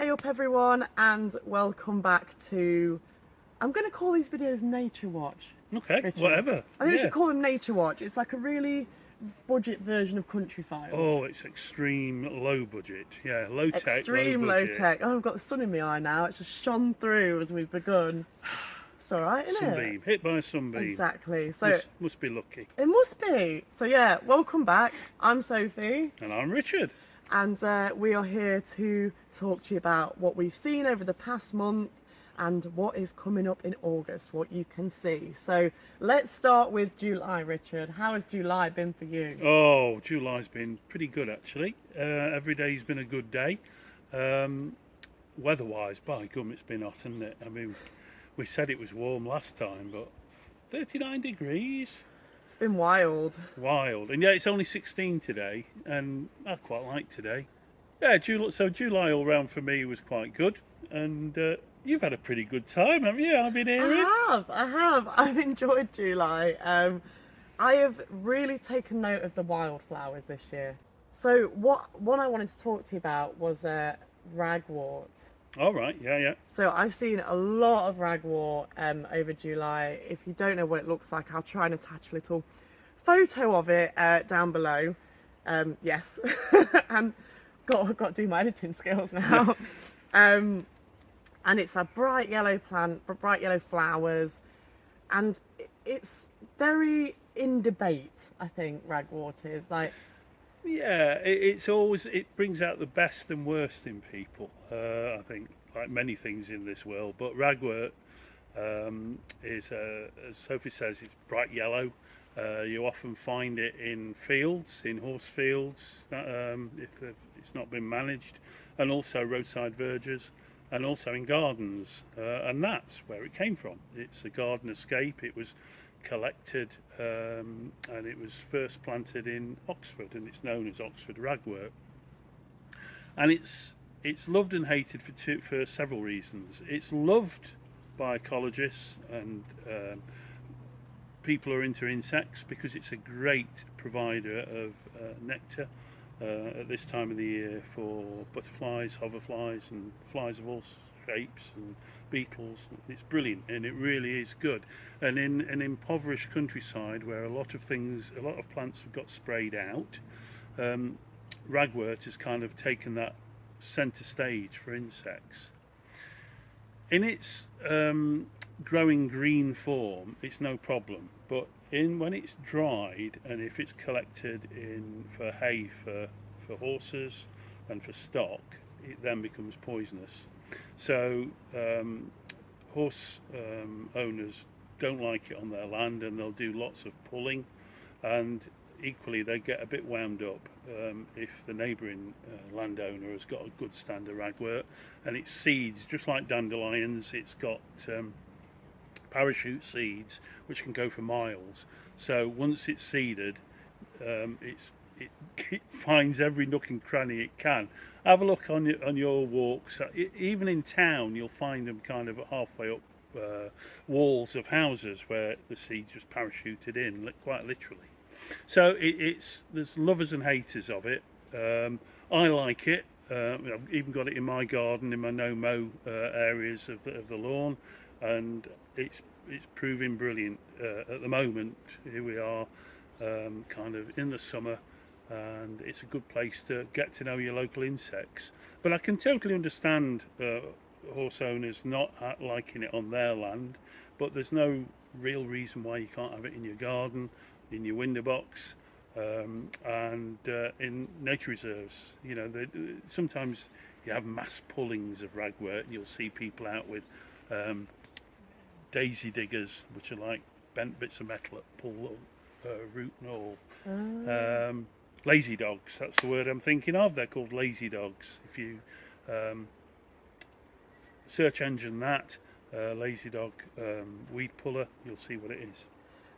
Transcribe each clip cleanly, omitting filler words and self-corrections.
Hey up everyone and welcome back to, I'm going to call these videos Nature Watch. Okay, Richard. whatever. I think we Yeah. should call them Nature Watch. It's like a really budget version of Country Files. Oh, it's extreme low budget. Yeah, low tech, low Extreme low budget. tech. Oh, I've got the sun in my eye now. It's just shone through as we've begun. It's alright, isn't it? Sunbeam, hit by a sunbeam. Exactly. So Must be lucky. it must be. So yeah, welcome back. I'm Sophie. And I'm Richard. And we are here to talk to you about what we've seen over the past month and what is coming up in August, what you can see. So let's start with July, Richard. How has July been for you? Oh, July's been pretty good actually. Every day's been a good day. Weather-wise, by gum, it's been hot, hasn't it? I mean, we said it was warm last time, but 39 degrees. It's been wild. Wild. And yeah, it's only 16 today, and I quite like today. Yeah, July all round for me was quite good, and you've had a pretty good time, haven't you? I've been hearing. I have. I've enjoyed July. I have really taken note of the wildflowers this year. So what I wanted to talk to you about was ragwort. All right, yeah. So I've seen a lot of ragwort over July. If you don't know what it looks like, I'll try and attach a little photo of it down below. Yes, and got to do my editing skills now. And it's a bright yellow plant, bright yellow flowers, and it's very in debate. I think ragwort is like. Yeah, it brings out the best and worst in people. I think, like many things in this world, but ragwort is, as Sophie says, it's bright yellow. You often find it in fields, in horse fields, if it's not been managed, and also roadside verges, and also in gardens. And that's where it came from. It's a garden escape. It was collected and it was first planted in Oxford, and it's known as Oxford ragwort. And it's loved and hated for several reasons. It's loved by ecologists and people who are into insects because it's a great provider of nectar at this time of the year for butterflies, hoverflies, and flies of all shapes, and beetles. It's brilliant, and it really is good. And in an impoverished countryside where a lot of plants have got sprayed out, ragwort has kind of taken that centre stage for insects. In its growing green form, it's no problem, but when it's dried and if it's collected for hay for horses and for stock, it then becomes poisonous. So horse owners don't like it on their land, and they'll do lots of pulling, and equally they get a bit wound up if the neighbouring landowner has got a good stand of ragwort, and its seeds, just like dandelions, it's got parachute seeds which can go for miles. So once it's seeded, it finds every nook and cranny it can. Have a look on your walks. Even in town, you'll find them kind of halfway up walls of houses where the seeds just parachuted in, quite literally. So there's lovers and haters of it. I like it. I've even got it in my garden, in my no-mow areas of the lawn, and it's proving brilliant at the moment. Here we are, kind of in the summer, and it's a good place to get to know your local insects. But I can totally understand horse owners not liking it on their land, but there's no real reason why you can't have it in your garden, in your window box, and in nature reserves. You know, sometimes you have mass pullings of ragwort, and you'll see people out with daisy diggers, which are like bent bits of metal that pull root and all. Lazy dogs, that's the word I'm thinking of. They're called lazy dogs. If you search engine that, lazy dog weed puller, you'll see what it is.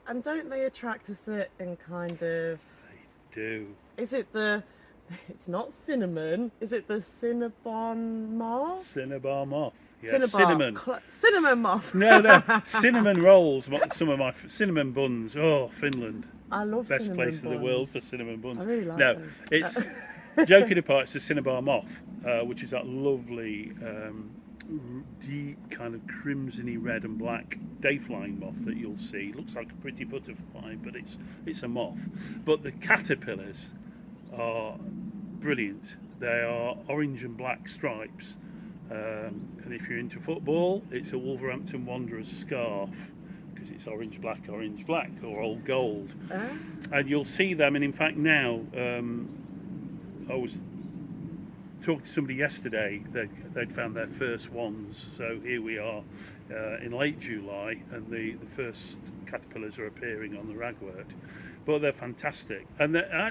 And don't they attract a certain kind of... They do. Is it it's not cinnamon, is it the cinnabon moth? Cinnabar moth. Yeah, cinnamon moth. No, cinnamon rolls. Some of my cinnamon buns. Oh, Finland. I love Best cinnamon place buns. in the world for cinnamon buns. I really like no, them. Joking apart, it's the cinnabar moth, which is that lovely deep kind of crimsony red and black day flying moth that you'll see. It looks like a pretty butterfly, but it's a moth. But the caterpillars are brilliant. They are orange and black stripes. And if you're into football, it's a Wolverhampton Wanderers scarf because it's orange, black, or old gold. Ah, And you'll see them. And in fact, now I was talking to somebody yesterday. They'd found their first ones. So here we are in late July, and the first caterpillars are appearing on the ragwort. But they're fantastic, and they're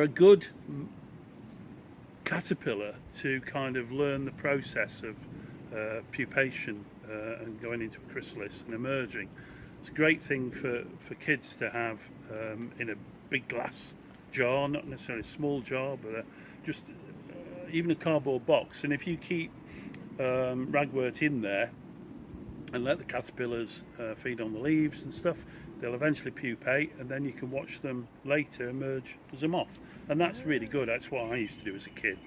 a good caterpillar to kind of learn the process of pupation and going into a chrysalis and emerging. It's a great thing for kids to have in a big glass jar, not necessarily a small jar, but just even a cardboard box. And if you keep ragwort in there and let the caterpillars feed on the leaves and stuff, they'll eventually pupate, and then you can watch them later emerge as a moth. And that's really good. That's what I used to do as a kid.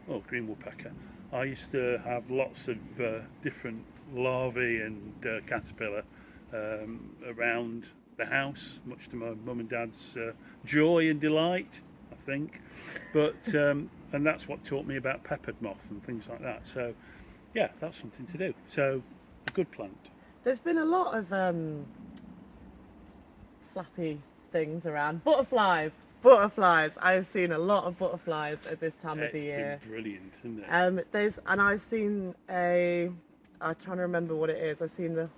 Oh, green woodpecker. I used to have lots of different larvae and caterpillar around the house, much to my mum and dad's joy and delight, I think. But and that's what taught me about peppered moth and things like that. So yeah, that's something to do. So a good plant. there's been a lot of flappy things around. Butterflies. Butterflies. I've seen a lot of butterflies at this time of the It's year. been brilliant, isn't it? I've seen I'm trying to remember what it is. I've seen a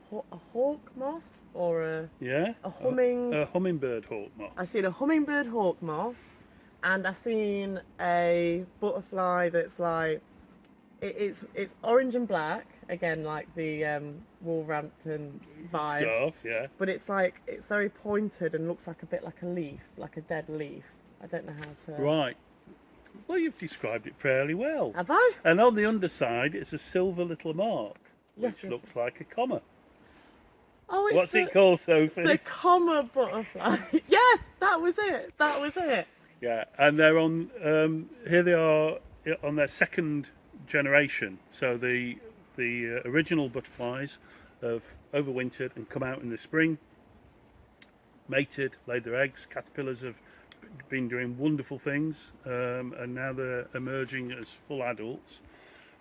hawk moth or Yeah. a humming. A hummingbird hawk moth. I've seen a hummingbird hawk moth, and I've seen a butterfly that's like it's orange and black again, like the Wolverhampton vibes. Scarf, yeah. But it's very pointed and looks like a bit like a leaf, like a dead leaf. I don't know how to. Right. Well, you've described it fairly well. Have I? And on the underside, it's a silver little mark, which Yes, yes. looks like a comma. Oh, it's What's it called, Sophie? the comma butterfly. Yes, that was it. That was it. Yeah, and they're on. Here they are on their second generation. So the original butterflies have overwintered and come out in the spring, mated, laid their eggs. Caterpillars have been doing wonderful things, and now they're emerging as full adults,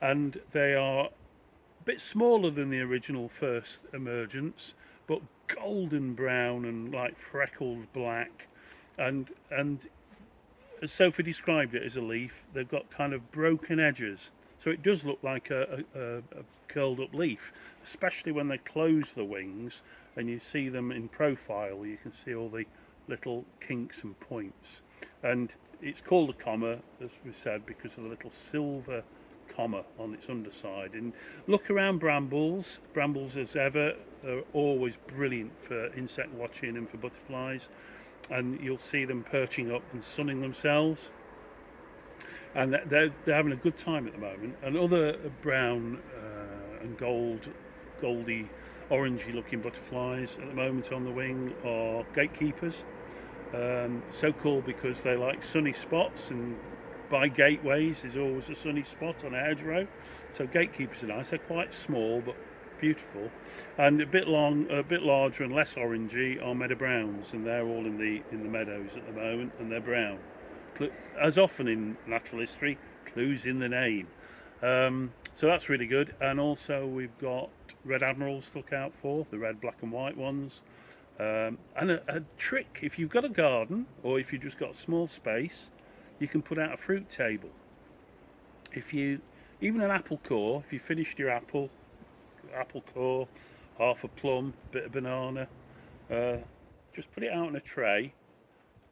and they are a bit smaller than the original first emergence, but golden brown and like freckled black, and as Sophie described it as a leaf, they've got kind of broken edges, so it does look like a curled up leaf, especially when they close the wings and you see them in profile. You can see all the little kinks and points, and it's called a comma, as we said, because of the little silver comma on its underside. And look around brambles. Brambles, as ever, are always brilliant for insect watching and for butterflies, and you'll see them perching up and sunning themselves, and they're having a good time at the moment. And other brown and goldy orangey looking butterflies at the moment on the wing are gatekeepers, so called because they like sunny spots, and by gateways there's always a sunny spot on a hedgerow. So gatekeepers are nice. They're quite small but beautiful, and a bit larger and less orangey are meadow browns, and they're all in the meadows at the moment, and they're brown. As often in natural history, clues in the name. So that's really good. And also we've got red admirals to look out for, the red, black and white ones. And a trick, if you've got a garden or if you've just got a small space, you can put out a fruit table. Even an apple core, if you finished your apple core, half a plum, bit of banana, just put it out on a tray,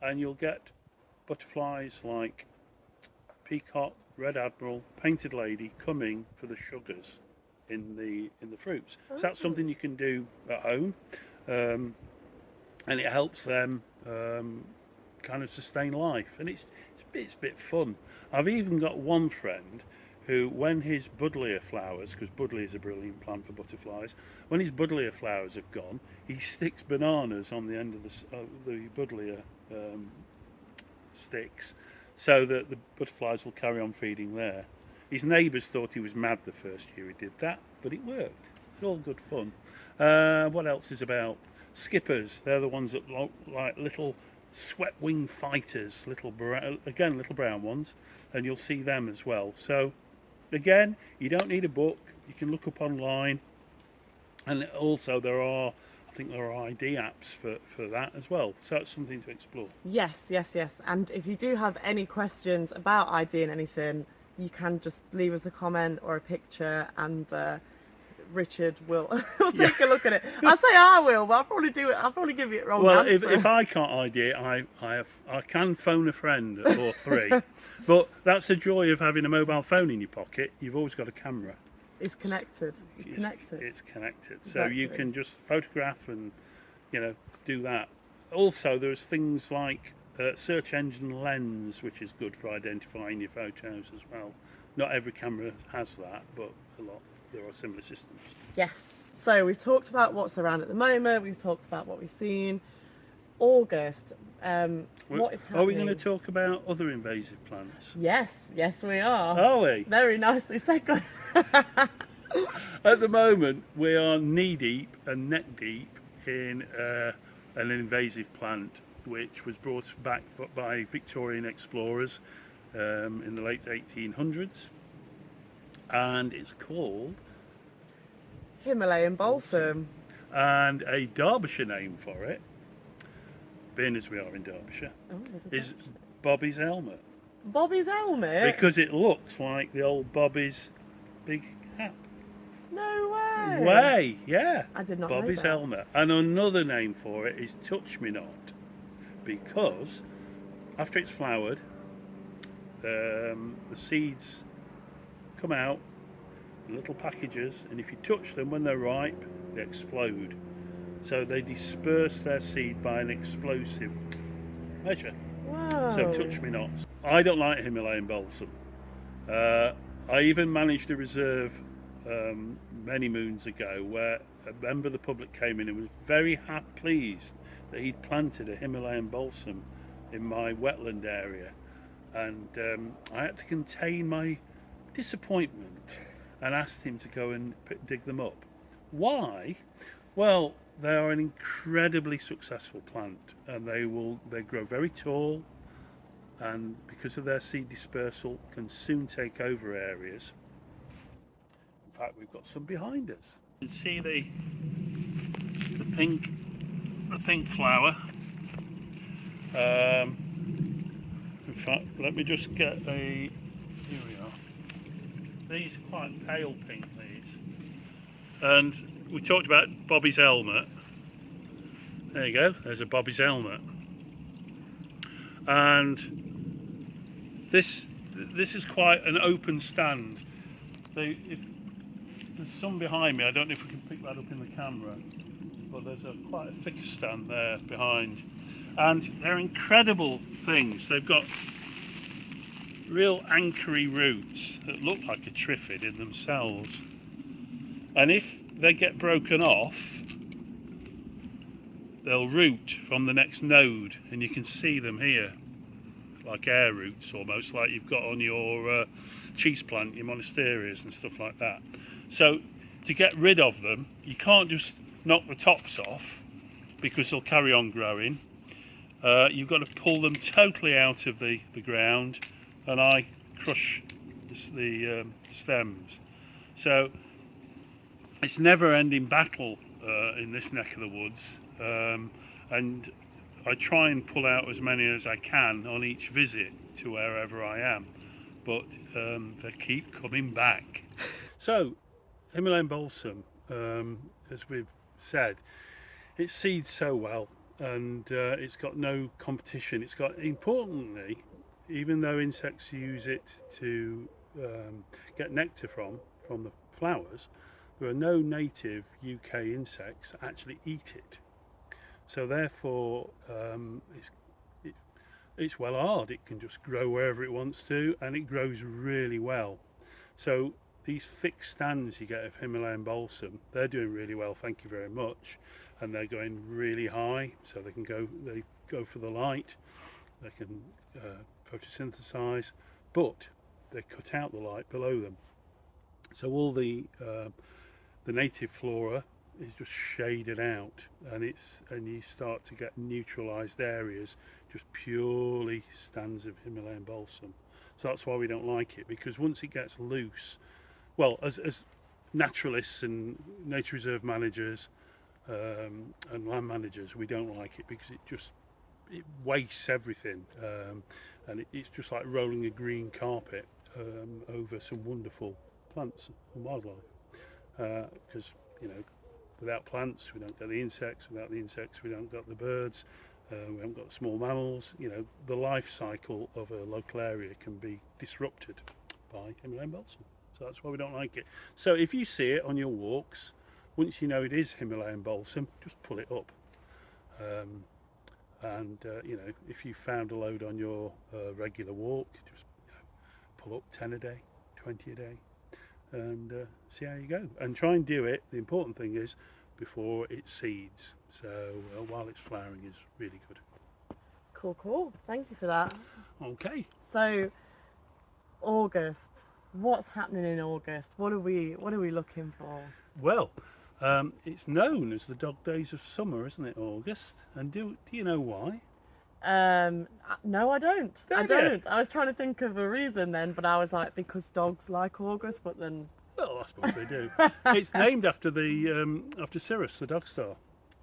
and you'll get butterflies like peacock, red admiral, painted lady coming for the sugars in the fruits. So that's something you can do at home, and it helps them kind of sustain life, and it's a bit fun. I've even got one friend who, when his buddleia flowers, because buddleia is a brilliant plant for butterflies, when his buddleia flowers have gone, he sticks bananas on the end of the buddleia sticks, so that the butterflies will carry on feeding there. His neighbours thought he was mad the first year he did that, but it worked. It's all good fun. What else is about? Skippers. They're the ones that look like little swept wing fighters, little brown ones, and you'll see them as well. So again, you don't need a book. You can look up online, and also I think there are ID apps for that as well. So it's something to explore. Yes, yes, yes. And if you do have any questions about ID and anything, you can just leave us a comment or a picture, and Richard will take a look at it. I say I will, but I'll probably do it. I'll probably give you a wrong Well, answer. if I can't ID it, I can phone a friend or three. But that's the joy of having a mobile phone in your pocket. You've always got a camera. It's connected. It's connected. So you Exactly. can just photograph and, do that. Also, there's things like search engine lens, which is good for identifying your photos as well. Not every camera has that, but there are similar systems. Yes. So we've talked about what's around at the moment. We've talked about what we've seen. August. What is happening? Are we going to talk about other invasive plants? Yes. Yes, we are. Are we? Very nicely segued. At the moment, we are knee deep and neck deep in an invasive plant which was brought back by Victorian explorers in the late 1800s, and it's called Himalayan balsam. and a Derbyshire name for it, being as we are in Derbyshire, Oh, there's a is Derbyshire. Bobby's helmet, Bobby's helmet. because it looks like the old Bobby's big hat. No way. Yeah. I did not Bobby's know that. helmet. And another name for it is Touch Me Not, because after it's flowered, the seeds come out in little packages, and if you touch them when they're ripe, they explode. So they disperse their seed by an explosive measure. Wow. So touch me not. I don't like Himalayan balsam. I even managed a reserve many moons ago where a member of the public came in and was very pleased that he'd planted a Himalayan balsam in my wetland area, and I had to contain my disappointment and asked him to go and dig them up. Why? Well, they are an incredibly successful plant, and they grow very tall, and because of their seed dispersal can soon take over areas. In fact, we've got some behind us. You can see the pink flower. In fact, let me just get here we are. These are quite pale pink, these. And we talked about Bobby's helmet. There you go, there's a Bobby's helmet. And this is quite an open stand. There's some behind me, I don't know if we can pick that up in the camera, but there's quite a thicker stand there behind. And they're incredible things. They've got real anchory roots that look like a triffid in themselves. And if they get broken off, they'll root from the next node, and you can see them here, like air roots almost, like you've got on your cheese plant, your monasterias and stuff like that. So to get rid of them, you can't just knock the tops off because they'll carry on growing. You've got to pull them totally out of the ground, and I crush the stems. So it's never-ending battle in this neck of the woods, and I try and pull out as many as I can on each visit to wherever I am, but they keep coming back. So Himalayan balsam, as we've said, it seeds so well, and it's got no competition. It's got, importantly, even though insects use it to get nectar from the flowers, there are no native UK insects that actually eat it. So therefore, it's well hard. It can just grow wherever it wants to, and it grows really well. So these thick stands you get of Himalayan balsam, they're doing really well, thank you very much, and they're going really high, so they go for the light. They can photosynthesize, but they cut out the light below them. So all the native flora is just shaded out, and you start to get neutralized areas, just purely stands of Himalayan balsam. So that's why we don't like it, because once it gets loose, well, as naturalists and nature reserve managers and land managers, we don't like it because it wastes everything, and it's just like rolling a green carpet over some wonderful plants and wildlife. Because without plants, we don't get the insects. Without the insects, we don't get the birds. We haven't got the small mammals. The life cycle of a local area can be disrupted by Himalayan balsam. So that's why we don't like it. So if you see it on your walks, once you know it is Himalayan balsam, just pull it up. And if you found a load on your regular walk, just pull up 10 a day, 20 a day, and see how you go. And try and do it. The important thing is before it seeds. So while it's flowering is really good. Cool. Thank you for that. Okay. So, August. What's happening in August? What are we looking for? Well, it's known as the dog days of summer, isn't it, August? And do you know why? No, I don't. I Don't you? don't. I was trying to think of a reason then, but I was like, because dogs like August, but then. Well, I suppose they do. It's named after after Cirrus, the dog star,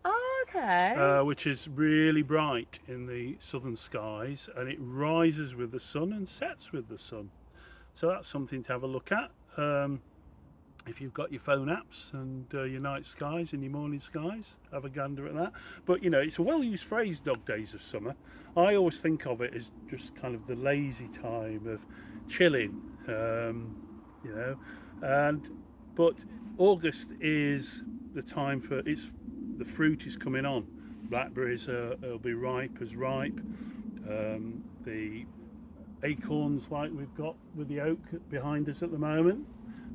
Oh, okay. which is really bright in the southern skies, and it rises with the sun and sets with the sun. So that's something to have a look at. If you've got your phone apps and your night skies and your morning skies, have a gander at that. But it's a well-used phrase, dog days of summer. I always think of it as just kind of the lazy time of chilling, but August is the time for the fruit is coming on. Blackberries will be ripe as ripe. The acorns, like we've got with the oak behind us at the moment,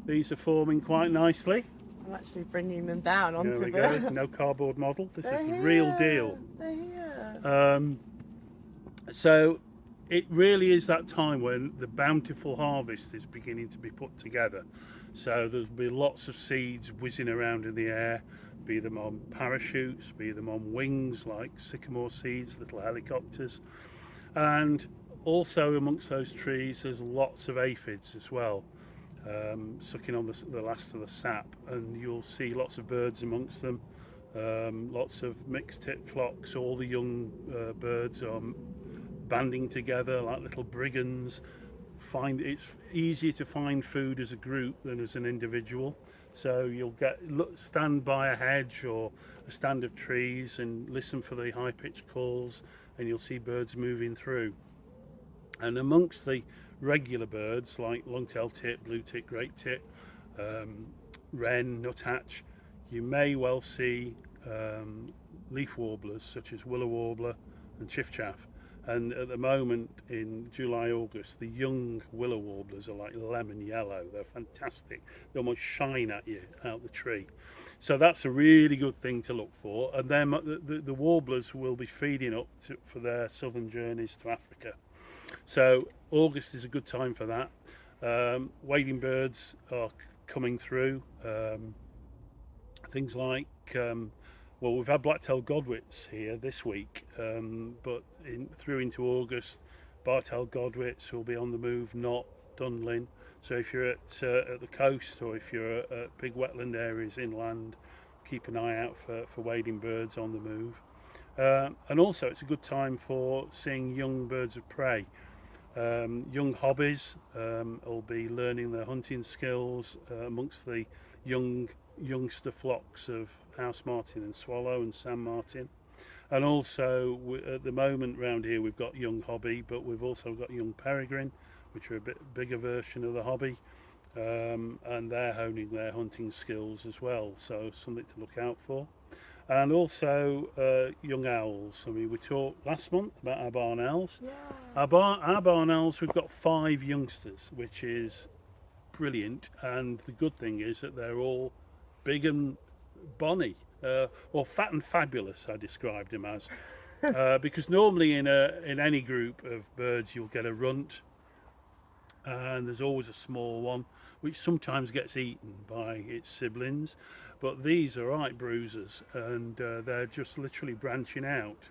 these are forming quite nicely. I'm actually bringing them down There onto we the. go. No cardboard model. This They're is the here. real deal. They're here. So it really is that time when the bountiful harvest is beginning to be put together. So there'll be lots of seeds whizzing around in the air, be them on parachutes, be them on wings like sycamore seeds, little helicopters. And also amongst those trees there's lots of aphids as well, sucking on the last of the sap, and you'll see lots of birds amongst them, lots of mixed tit flocks. All the young birds are banding together like little brigands. It's easier to find food as a group than as an individual, so you'll stand by a hedge or a stand of trees and listen for the high-pitched calls, and you'll see birds moving through. And amongst the regular birds like long-tailed tit, blue tit, great tit, wren, nuthatch, you may well see leaf warblers such as willow warbler and chiffchaff. And at the moment in July, August, the young willow warblers are like lemon yellow. They're fantastic. They almost shine at you out the tree. So that's a really good thing to look for. And then the warblers will be feeding up for their southern journeys to Africa. So August is a good time for that. Wading birds are coming through. Things like, we've had black-tailed godwits here this week, but through into August, bar-tailed godwits will be on the move, not dunlin. So if you're at the coast, or if you're at big wetland areas inland, keep an eye out for wading birds on the move. And also it's a good time for seeing young birds of prey. Young hobbies will be learning their hunting skills amongst the youngster flocks of house martin and swallow and sand martin. And also at the moment round here we've got young hobby, but we've also got young peregrine, which are a bit bigger version of the hobby, and they're honing their hunting skills as well, so something to look out for. And also young owls. I mean, we talked last month about our barn owls. Yeah. Our barn owls, we've got 5 youngsters, which is brilliant. And the good thing is that they're all big and bonny, or fat and fabulous, I described them as. Because normally in any group of birds you'll get a runt, and there's always a small one which sometimes gets eaten by its siblings, but these are right bruisers, and they're just literally branching out.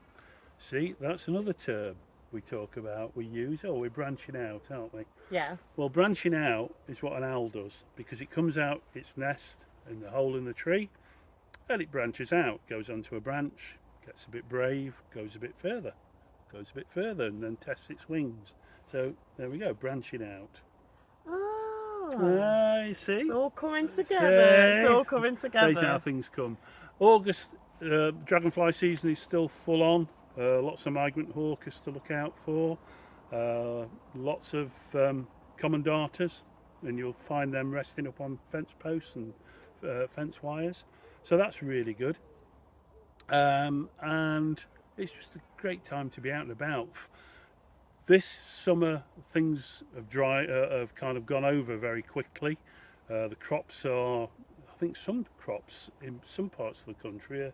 See, that's another term we talk about, we use. Oh, we're branching out, aren't we? Yes. Well, branching out is what an owl does, because it comes out its nest in the hole in the tree, and it branches out, goes onto a branch, gets a bit brave, goes a bit further, and then tests its wings. So there we go, branching out. Oh, You it's see? all coming together. It's See? all coming Shows you how together. things come. August, dragonfly season is still full on. Lots of migrant hawkers to look out for. Lots of common darters, and you'll find them resting up on fence posts and fence wires. So that's really good. And it's just a great time to be out and about. This summer, things have kind of gone over very quickly. The crops are, I think, some crops in some parts of the country are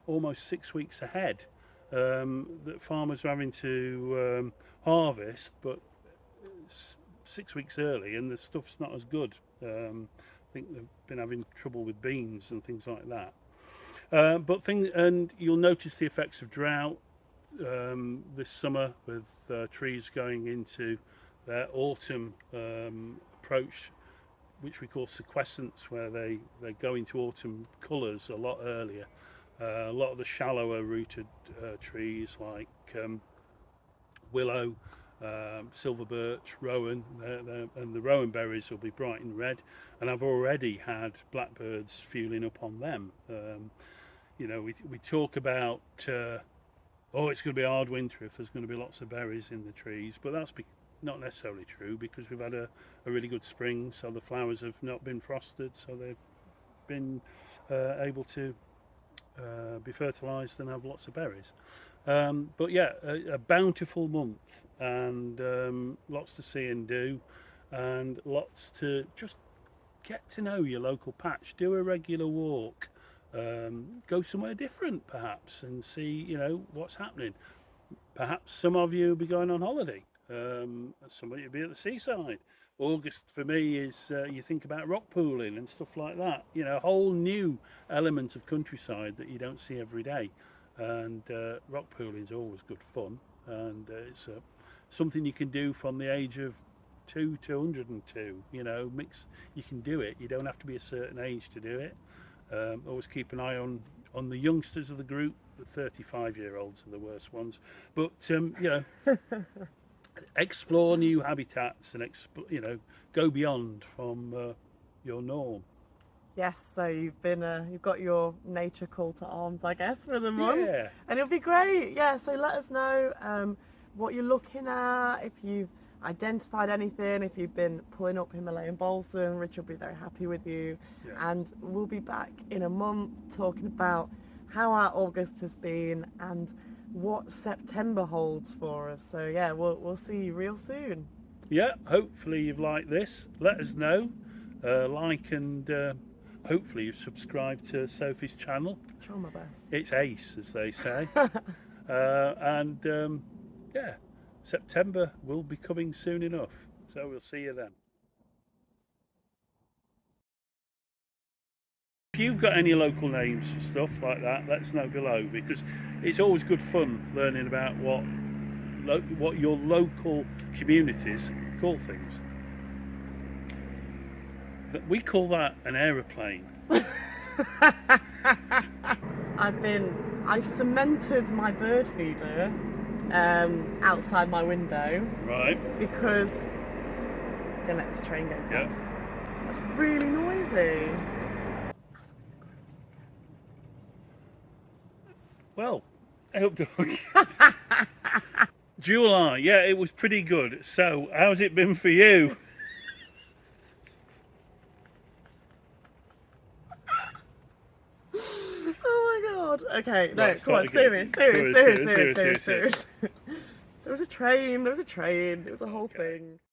almost 6 weeks ahead. That farmers are having to harvest, but 6 weeks early, and the stuff's not as good. I think they've been having trouble with beans and things like that. And you'll notice the effects of drought this summer, with trees going into their autumn approach, which we call sequescence, where they go into autumn colours a lot earlier. A lot of the shallower rooted trees like willow, silver birch, rowan, and the rowan berries will be bright and red. And I've already had blackbirds fueling up on them. We talk about it's going to be a hard winter if there's going to be lots of berries in the trees, but that's not necessarily true, because we've had a really good spring, so the flowers have not been frosted, so they've been able to be fertilised and have lots of berries. But yeah, a bountiful month, and lots to see and do, and lots to just get to know your local patch. Do a regular walk. Go somewhere different, perhaps, and see what's happening. Perhaps some of you will be going on holiday. Some of you will be at the seaside. August for me is you think about rock pooling and stuff like that. A whole new element of countryside that you don't see every day. And rock pooling is always good fun, and it's something you can do from the age of 2 to 102. You can do it. You don't have to be a certain age to do it. Always keep an eye on the youngsters of the group. The 35-year-olds are the worst ones. But explore new habitats and go beyond from your norm. Yes, so you've got your nature call to arms, I guess, for the month, Yeah. and it'll be great. Yeah, so let us know what you're looking at, if you've identified anything, if you've been pulling up Himalayan balsam. Rich will be very happy with you, Yeah. and we'll be back in a month talking about how our August has been and what September holds for us. So yeah, we'll see you real soon. Yeah, hopefully you've liked this. Let us know. Like and hopefully you've subscribed to Sophie's channel. Try my best. It's ace, as they say. And yeah, September will be coming soon enough. So we'll see you then. If you've got any local names for stuff like that, let us know below, because it's always good fun learning about what your local communities call things. We call that an aeroplane. I cemented my bird feeder outside my window, Right. because gonna let this train go Yeah. past. That's really noisy. Well, I hope July, yeah, it was pretty good. So, how's it been for you? Oh my god. Okay, no, Right, come on, start again. serious. Serious. There was a train, it was a whole thing.